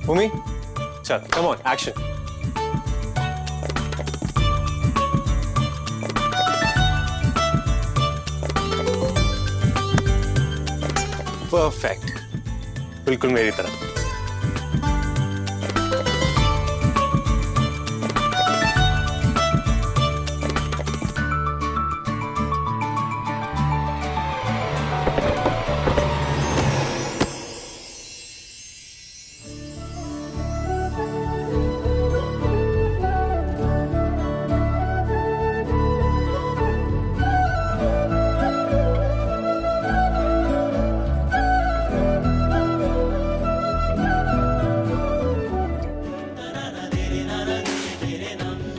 भूमि, चल, come on, action. Perfect, बिल्कुल मेरी तरह।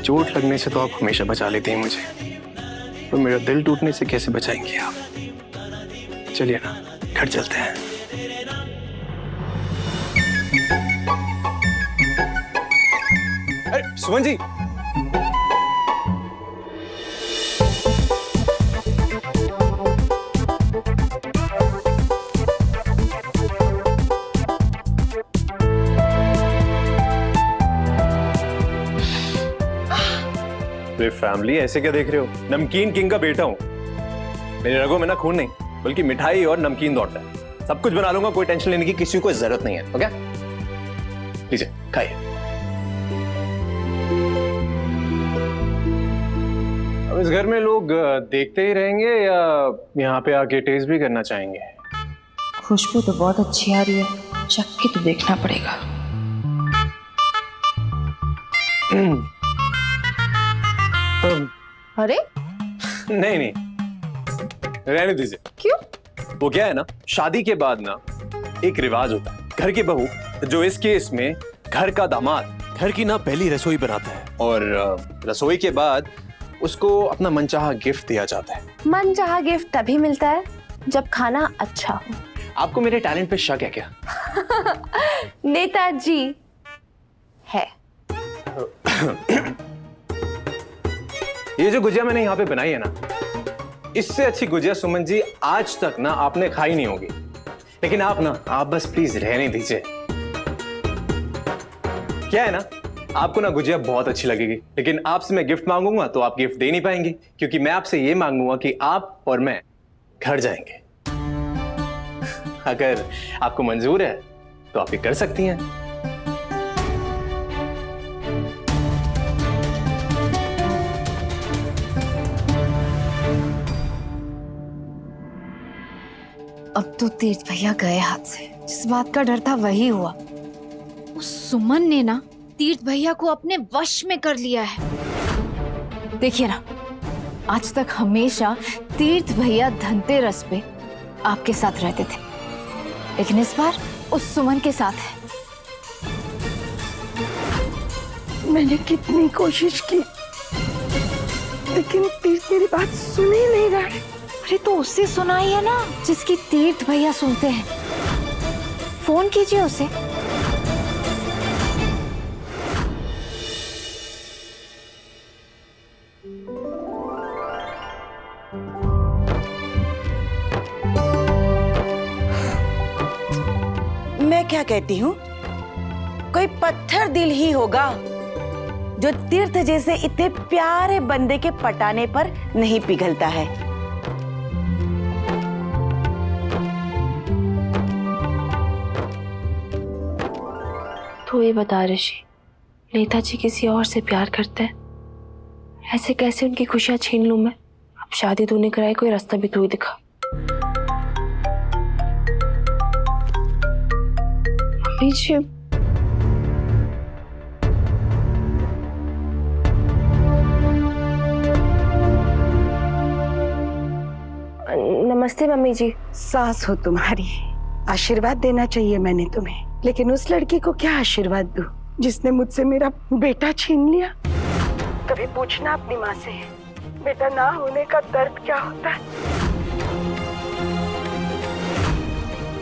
चोट लगने से तो आप हमेशा बचा लेते हैं मुझे, तो मेरा दिल टूटने से कैसे बचाएंगे आप? चलिए ना, घर चलते हैं। अरे सुमन जी, फैमिली ऐसे क्या देख रहे हो? नमकीन किंग का बेटा हूं। मेरे रगों में ना खून नहीं, बल्कि मिठाई और नमकीन दौड़ता है। सब कुछ बना लूंगा, कोई टेंशन लेने की किसी को जरूरत नहीं है। ओके, लीजिए खाइए। अब इस घर में लोग देखते ही रहेंगे या यहाँ पे आके टेस्ट भी करना चाहेंगे? खुशबू तो बहुत अच्छी आ रही है, चख के तो देखना पड़ेगा। अरे नहीं नहीं, रहने दीजिए। क्यों? वो क्या है ना, शादी के बाद ना एक रिवाज होता है, घर की बहू जो इस केस में घर का दामाद घर की ना पहली रसोई बनाता है, और रसोई के बाद उसको अपना मनचाहा गिफ्ट दिया जाता है। मनचाहा गिफ्ट तभी मिलता है जब खाना अच्छा हो। आपको मेरे टैलेंट पे शक है क्या? नेताजी है। ये जो गुजिया मैंने यहाँ पे बनाई है ना, इससे अच्छी गुजिया सुमन जी आज तक ना आपने खाई नहीं होगी। लेकिन आप बस प्लीज रहने दीजिए। क्या है ना, आपको ना गुजिया बहुत अच्छी लगेगी, लेकिन आपसे मैं गिफ्ट मांगूंगा तो आप गिफ्ट दे नहीं पाएंगे, क्योंकि मैं आपसे ये मांगूंगा कि आप और मैं घर जाएंगे। अगर आपको मंजूर है तो आप ये कर सकती हैं। अब तो तीर्थ भैया गए हाथ से। जिस बात का डर था वही हुआ। उस सुमन ने ना तीर्थ भैया को अपने वश में कर लिया है। देखिए ना, आज तक हमेशा तीर्थ भैया धनतेरस पे आपके साथ रहते थे, लेकिन इस बार उस सुमन के साथ है। मैंने कितनी कोशिश की, लेकिन तीर्थ मेरी बात सुन ही नहीं रहा है। अरे तो उससे सुनाइए ना, जिसकी तीर्थ भैया सुनते हैं। फोन कीजिए उसे। मैं क्या कहती हूँ, कोई पत्थर दिल ही होगा जो तीर्थ जैसे इतने प्यारे बंदे के पटाने पर नहीं पिघलता है। तो ये बता ऋषि, नेताजी किसी और से प्यार करते हैं? ऐसे कैसे उनकी खुशियां छीन लूं मैं? अब शादी तो नहीं कराई, कोई रास्ता भी तो ही दिखा। मम्मी जी, नमस्ते मम्मी जी। सास हो तुम्हारी, आशीर्वाद देना चाहिए मैंने तुम्हें, लेकिन उस लड़की को क्या आशीर्वाद दूं जिसने मुझसे मेरा बेटा छीन लिया। कभी पूछना अपनी माँ से, बेटा ना होने का दर्द क्या होता है।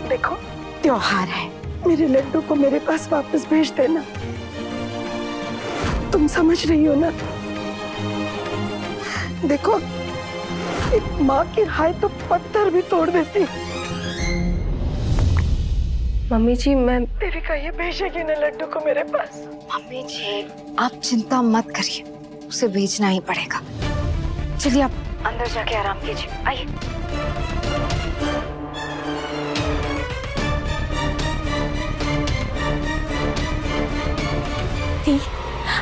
देखो, त्योहार है, मेरे लड्डू को मेरे पास वापस भेज देना। तुम समझ रही हो ना? देखो, एक माँ की हाय तो पत्थर भी तोड़ देती। मम्मी जी मैं देविका ये भेजेगी ना लड्डू को मेरे पास? मम्मी जी आप चिंता मत करिए, उसे भेजना ही पड़ेगा। चलिए आप अंदर जाके आराम कीजिए, आइए।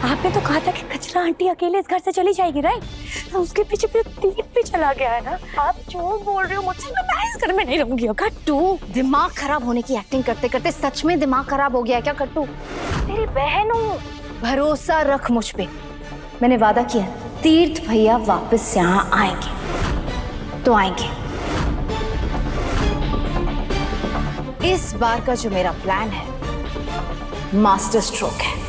आपने तो कहा था कि कचरा आंटी अकेले इस घर से चली जाएगी, राइट? तो उसके पीछे फिर तीर भी चला गया है ना। आप जो बोल रहे हो मुझसे, मैं इस घर में नहीं रहूंगी। कट्टू, दिमाग खराब होने की एक्टिंग करते करते सच में दिमाग खराब हो गया है क्या कट्टू? तेरी बहन हूँ। भरोसा रख मुझ पे, मैंने वादा किया तीर्थ भैया वापस यहाँ आएंगे तो आएंगे। इस बार का जो मेरा प्लान है मास्टर स्ट्रोक है।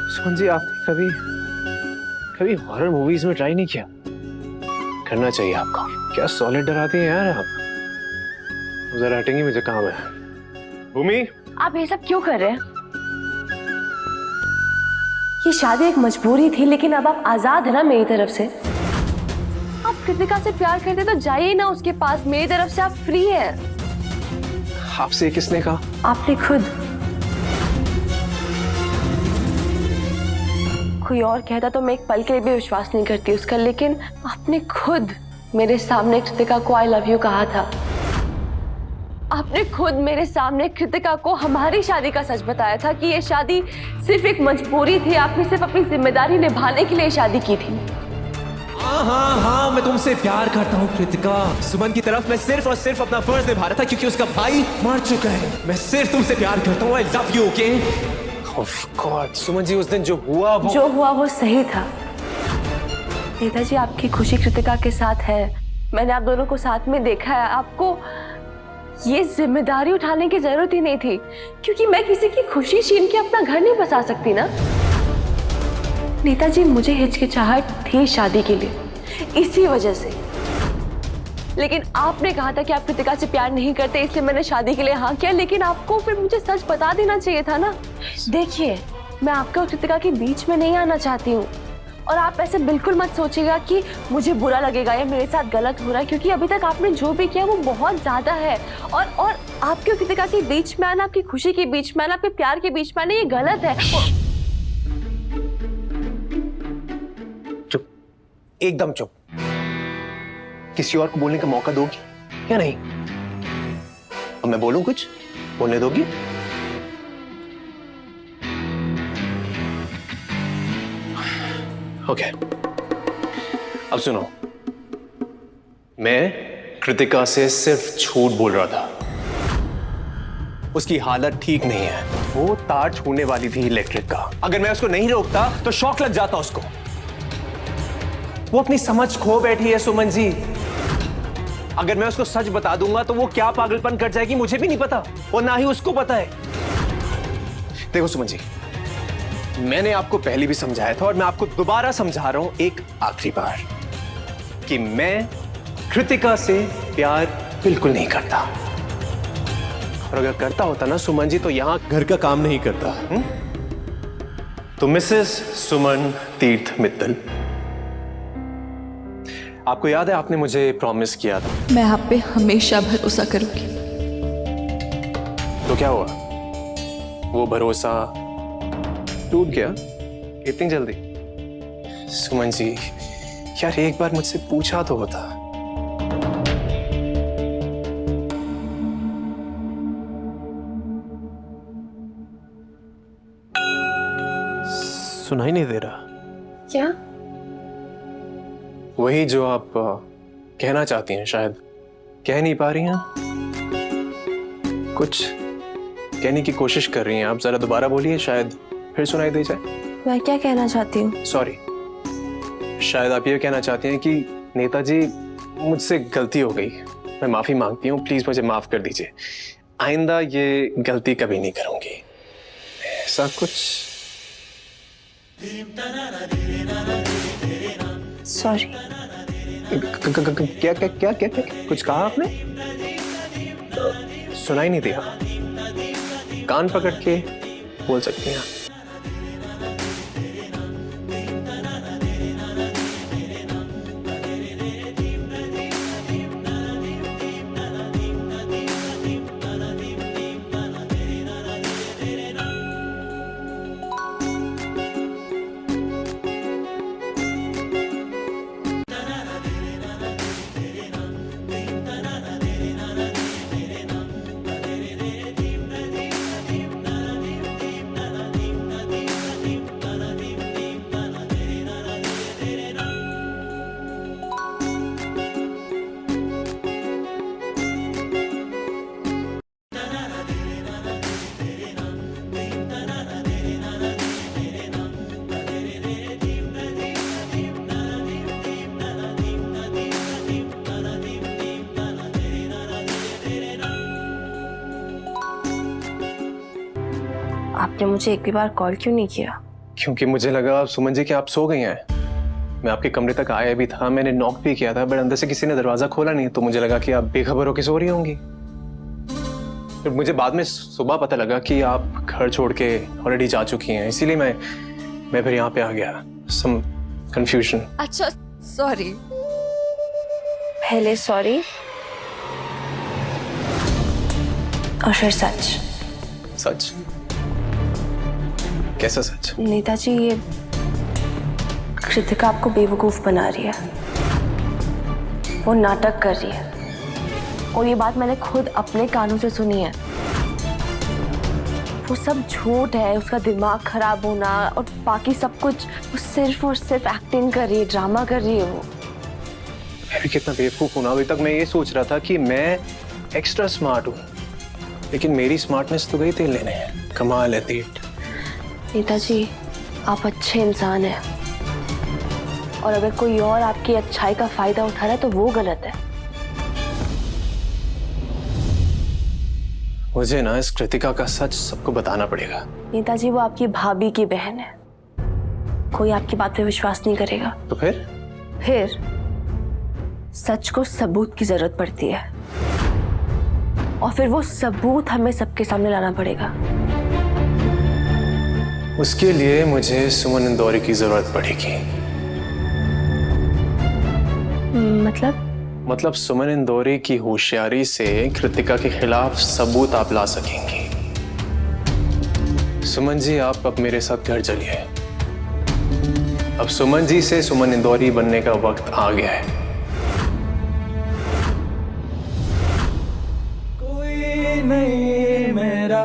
सुमन जी आपने कभी हॉरर मूवीज में ट्राई नहीं किया? करना चाहिए आपको। क्या सॉलिड डराती हैं यार आप। जरा हटेंगे, मुझे काम है। भूमि, आप ये सब क्यों कर रहे हैं? ये शादी एक मजबूरी थी, लेकिन अब आप आजाद है ना मेरी तरफ से। आप कृतिका से प्यार करते तो जाइए ना उसके पास, मेरी तरफ से आप फ्री है। आपसे किसने कहा? आपने खुद। कोई और कहता तो मैं एक पल के लिए भी विश्वास नहीं करती उसका, लेकिन आपने खुद मेरे सामने कृतिका को आई लव यू कहा था। आपने खुद मेरे सामने कृतिका को हमारी शादी का सच बताया था कि ये शादी सिर्फ एक मजबूरी थी। आपने सिर्फ अपनी जिम्मेदारी निभाने के लिए शादी की थी। हाँ, मैं तुमसे प्यार करता हूँ कृतिका। सुमन की तरफ मैं सिर्फ और सिर्फ अपना फर्ज निभा रहा था क्योंकि उसका भाई मर चुका है। मैं सिर्फ तुमसे प्यार करता हूँ। I love you, okay? Of God, Suman ji उस दिन जो हुआ वो सही था। नेताजी आपकी खुशी कृतिका के साथ है। मैंने आप दोनों को साथ में देखा है। आपको ये जिम्मेदारी उठाने की जरूरत ही नहीं थी, क्योंकि मैं किसी की खुशी छीन के अपना घर नहीं बसा सकती ना। नेताजी मुझे हिचकिचाहट थी शादी के लिए, इसी वजह से। लेकिन आपने कहा था कि आप कृतिका से प्यार नहीं करते, इसलिए मैंने शादी के लिए हाँ किया। लेकिन आपको फिर मुझे सच बता देना चाहिए था ना। देखिए, मैं आपके और कृतिका के बीच में नहीं आना चाहती हूँ, और आप ऐसे बिल्कुल मत सोचिएगा कि मुझे बुरा लगेगा या मेरे साथ गलत हो रहा है, क्योंकि अभी तक आपने जो भी किया वो बहुत ज्यादा है। और आपके और कृतिका के बीच में आना, आपकी खुशी के बीच में आना, आपके प्यार के बीच में आना, ये गलत है। चुप, एकदम चुप। किसी और को बोलने का मौका दोगी या नहीं? अब मैं बोलूं कुछ, बोलने दोगी? ओके, अब सुनो, मैं कृतिका से सिर्फ झूठ बोल रहा था। उसकी हालत ठीक नहीं है। वो तार छूने वाली थी इलेक्ट्रिक का। अगर मैं उसको नहीं रोकता तो शॉक लग जाता उसको। वो अपनी समझ खो बैठी है सुमन जी। अगर मैं उसको सच बता दूंगा तो वो क्या पागलपन कर जाएगी मुझे भी नहीं पता, और ना ही उसको पता है। देखो सुमन जी, मैंने आपको पहले भी समझाया था और मैं आपको दोबारा समझा रहा हूं एक आखिरी बार कि मैं कृतिका से प्यार बिल्कुल नहीं करता। और अगर करता होता ना सुमन जी, तो यहां घर का काम नहीं करता। तो मिसेस सुमन तीर्थ मित्तल, आपको याद है आपने मुझे प्रॉमिस किया था मैं आप पे हमेशा भरोसा करूंगी। तो क्या हुआ? वो भरोसा टूट गया इतनी जल्दी? सुमन जी यार, एक बार मुझसे पूछा तो होता। सुनाई नहीं दे रहा क्या? वही जो आप कहना चाहती हैं, शायद कह नहीं पा रही हैं। कुछ कहने की कोशिश कर रही हैं आप, जरा दोबारा बोलिए, शायद फिर सुनाई दे जाए। मैं क्या कहना चाहती हूँ? सॉरी, शायद आप ये कहना चाहती हैं कि नेताजी मुझसे गलती हो गई, मैं माफी मांगती हूँ, प्लीज मुझे माफ कर दीजिए, आइंदा ये गलती कभी नहीं करूंगी, ऐसा कुछ। सॉरी। क्या क्या क्या क्या क्या कुछ कहा आपने? सुनाई नहीं दिया। कान पकड़ के बोल सकती हैं। आपने मुझे एक भी बार कॉल क्यों नहीं किया? क्योंकि मुझे लगा सुमन जी कि आप सो गई हैं। मैं आपके कमरे तक आया भी था, मैंने नॉक भी किया था, बट अंदर से किसी ने दरवाजा खोला नहीं, तो मुझे लगा कि आप बेखबर होकर सो रही होंगी। फिर मुझे बाद में सुबह पता लगा कि आप घर छोड़ के ऑलरेडी जा चुकी हैं, इसीलिए मैं फिर यहाँ पे आ गया। Some confusion. अच्छा सॉरी। पहले सॉरी और फिर सच। सच? कैसा सच? नेताजी, ये कृतिका आपको बेवकूफ बना रही है, वो नाटक कर रही है, और ये बात मैंने खुद अपने कानों से सुनी है। वो सब झूठ है, उसका दिमाग खराब होना और बाकी सब कुछ, वो सिर्फ और सिर्फ एक्टिंग कर रही है, ड्रामा कर रही है वो। मैं भी कितना बेवकूफ हूं ना। अभी तक मैं ये सोच रहा था कि मैं एक्स्ट्रा स्मार्ट हूँ, लेकिन मेरी स्मार्टनेस तो गई तेल लेने। कमाल है तीट। नेताजी, आप अच्छे इंसान हैं, और अगर कोई और आपकी अच्छाई का फायदा उठा रहा है तो वो गलत है। मुझे ना इस कृतिका का सच सबको बताना पड़ेगा। नेताजी, वो आपकी भाभी की बहन है, कोई आपकी बात पे विश्वास नहीं करेगा। तो फिर सच को सबूत की जरूरत पड़ती है, और फिर वो सबूत हमें सबके सामने लाना पड़ेगा। उसके लिए मुझे सुमन इंदौरी की जरूरत पड़ेगी। मतलब सुमन इंदौरी की होशियारी से कृतिका के खिलाफ सबूत आप ला सकेंगी। सुमन जी, आप अब मेरे साथ घर चलिए। अब सुमन जी से सुमन इंदौरी बनने का वक्त आ गया है। कोई नहीं मेरा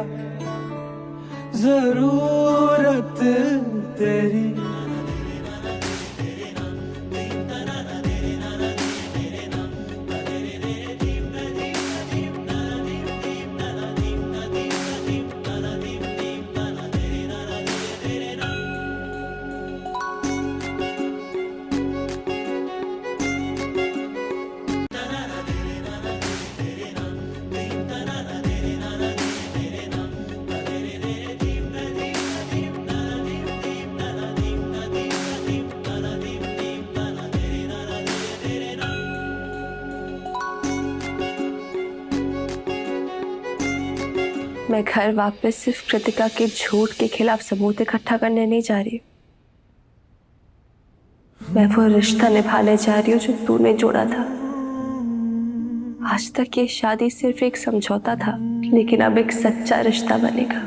जरूरत तेरी। मैं घर वापस सिर्फ कृतिका के झूठ के खिलाफ सबूत इकट्ठा करने नहीं जा रही, मैं वो रिश्ता निभाने जा रही हूँ जो तूने जोड़ा था। आज तक ये शादी सिर्फ एक समझौता था, लेकिन अब एक सच्चा रिश्ता बनेगा।